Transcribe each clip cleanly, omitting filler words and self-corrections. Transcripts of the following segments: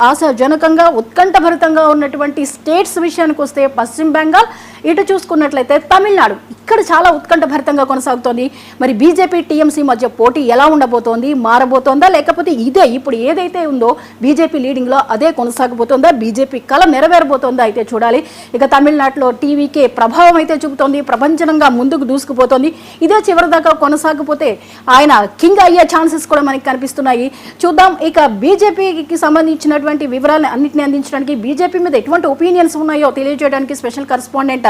ఆశాజనకంగా ఉత్కంఠభరితంగా ఉన్నటువంటి స్టేట్స్ విషయానికి వస్తే పశ్చిమ బెంగాల్, ఇటు చూసుకున్నట్లయితే తమిళనాడు ఇక్కడ చాలా ఉత్కంఠభరితంగా కొనసాగుతోంది. మరి బీజేపీ టీఎంసీ మధ్య పోటీ ఎలా ఉండబోతోంది, మారబోతోందా లేకపోతే ఇదే ఇప్పుడు ఏదైతే ఉందో బీజేపీ లీడింగ్లో అదే కొనసాగబోతోందా, బీజేపీ కళ నెరవేరబోతోందా అయితే చూడాలి. ఇక తమిళనాడులో టీవీకే ప్రభావం అయితే చూపుతోంది, ప్రపంచంగా ముందుకు దూసుకుపోతోంది. ఇదే చివరిదాకా కొనసాగపోతే ఆయన కింగ్ అయ్యే ఛాన్సెస్ కూడా మనకి కనిపిస్తున్నాయి. చూద్దాం. ఇక బీజేపీకి సంబంధించినటువంటి వివరాలను అన్నింటినీ అందించడానికి బీజేపీ మీద ఎటువంటి ఒపీనియన్స్ ఉన్నాయో తెలియజేయడానికి స్పెషల్ కరెస్పాండెంట్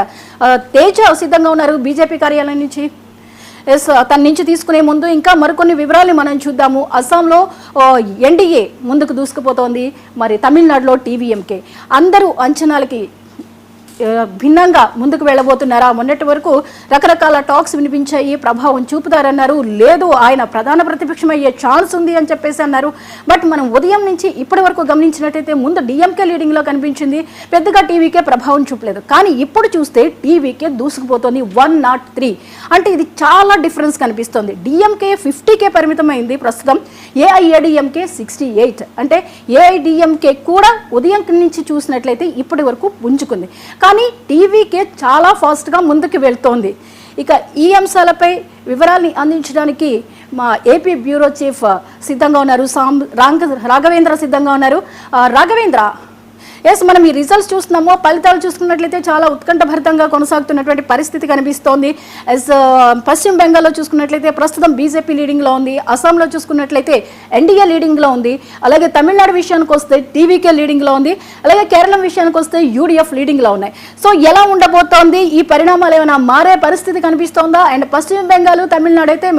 తేజ సిద్ధంగా ఉన్నారు బీజేపీ కార్యాలయం నుంచి. తన నుంచి తీసుకునే ముందు ఇంకా మరికొన్ని వివరాలు మనం చూద్దాము. అస్సాంలో ఎన్డీఏ ముందుకు దూసుకుపోతోంది, మరి తమిళనాడులో టీవీఎంకే. అందరూ అంచనాలకి భిన్నంగా ముందుకు వెళ్ళబోతున్నారా? మొన్నటి వరకు రకరకాల టాక్స్ వినిపించాయి, ప్రభావం చూపుతారన్నారు, లేదు ఆయన ప్రధాన ప్రతిపక్షం అయ్యే ఛాన్స్ ఉంది అని చెప్పేసి అన్నారు. బట్ మనం ఉదయం నుంచి ఇప్పటి వరకు గమనించినట్టయితే ముందు డిఎంకే లీడింగ్లో కనిపించింది, పెద్దగా టీవీకే ప్రభావం చూపలేదు. కానీ ఇప్పుడు చూస్తే టీవీకే దూసుకుపోతుంది 103. అంటే ఇది చాలా డిఫరెన్స్ కనిపిస్తుంది. డిఎంకే 50కే పరిమితమైంది ప్రస్తుతం, ఏఐఏడిఎంకే 68. అంటే ఏఐడిఎంకే కూడా ఉదయం నుంచి చూసినట్లయితే ఇప్పటి వరకు పుంజుకుంది, కానీ టీవీకే చాలా ఫాస్ట్గా ముందుకు వెళ్తోంది. ఇక ఈ అంశాలపై వివరాల్ని అందించడానికి మా ఏపీ బ్యూరో చీఫ్ సిద్ధంగా ఉన్నారు, రాఘవేంద్ర సిద్ధంగా ఉన్నారు. రాఘవేంద్ర, మనం ఈ రిజల్ట్స్ చూస్తున్నాము, ఫలితాలు చూసుకున్నట్లయితే చాలా ఉత్కంఠభరితంగా కొనసాగుతున్నటువంటి పరిస్థితి కనిపిస్తోంది. పశ్చిమ బెంగాల్లో చూసుకున్నట్లయితే ప్రస్తుతం బీజేపీ లీడింగ్లో ఉంది, అస్సాంలో చూసుకున్నట్లయితే ఎన్డీఏ లీడింగ్లో ఉంది, అలాగే తమిళనాడు విషయానికి వస్తే టీవీకే లీడింగ్లో ఉంది, అలాగే కేరళం విషయానికి వస్తే యూడీఎఫ్ లీడింగ్లో ఉన్నాయి. సో ఎలా ఉండబోతోంది, ఈ పరిణామాలు ఏమైనా మారే పరిస్థితి కనిపిస్తోందా? అండ్ పశ్చిమ బెంగాల్, తమిళనాడు అయితే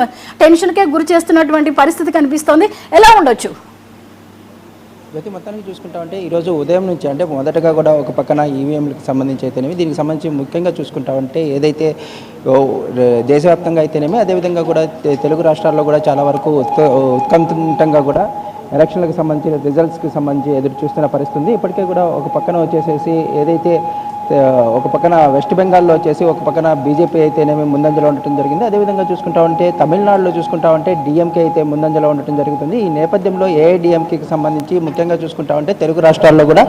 టెన్షన్కే గురి చేస్తున్నటువంటి పరిస్థితి కనిపిస్తోంది, ఎలా ఉండొచ్చు? ప్రతి మొత్తానికి చూసుకుంటామంటే ఈరోజు ఉదయం నుంచి అంటే మొదటగా కూడా ఒక పక్కన ఈవీఎంలకు సంబంధించి అయితేనేమి, దీనికి సంబంధించి ముఖ్యంగా చూసుకుంటామంటే ఏదైతే దేశవ్యాప్తంగా అయితేనేమి, అదేవిధంగా కూడా తెలుగు రాష్ట్రాల్లో కూడా చాలా వరకు ఉత్కంఠంగా కూడా ఎలక్షన్లకు సంబంధించిన రిజల్ట్స్కి సంబంధించి ఎదురు చూస్తున్న పరిస్థితి. ఇప్పటికే కూడా ఒక పక్కన వచ్చేసేసి ఏదైతే ఒక పక్కన వెస్ట్ బెంగాల్లో వచ్చేసి ఒక పక్కన బీజేపీ అయితేనేమి ముందంజలో ఉండటం జరిగింది. అదేవిధంగా చూసుకుంటామంటే తమిళనాడులో చూసుకుంటామంటే డిఎంకే అయితే ముందంజలో ఉండటం జరుగుతుంది. ఈ నేపథ్యంలో ఏఐడిఎంకేకి సంబంధించి ముఖ్యంగా చూసుకుంటామంటే తెలుగు రాష్ట్రాల్లో కూడా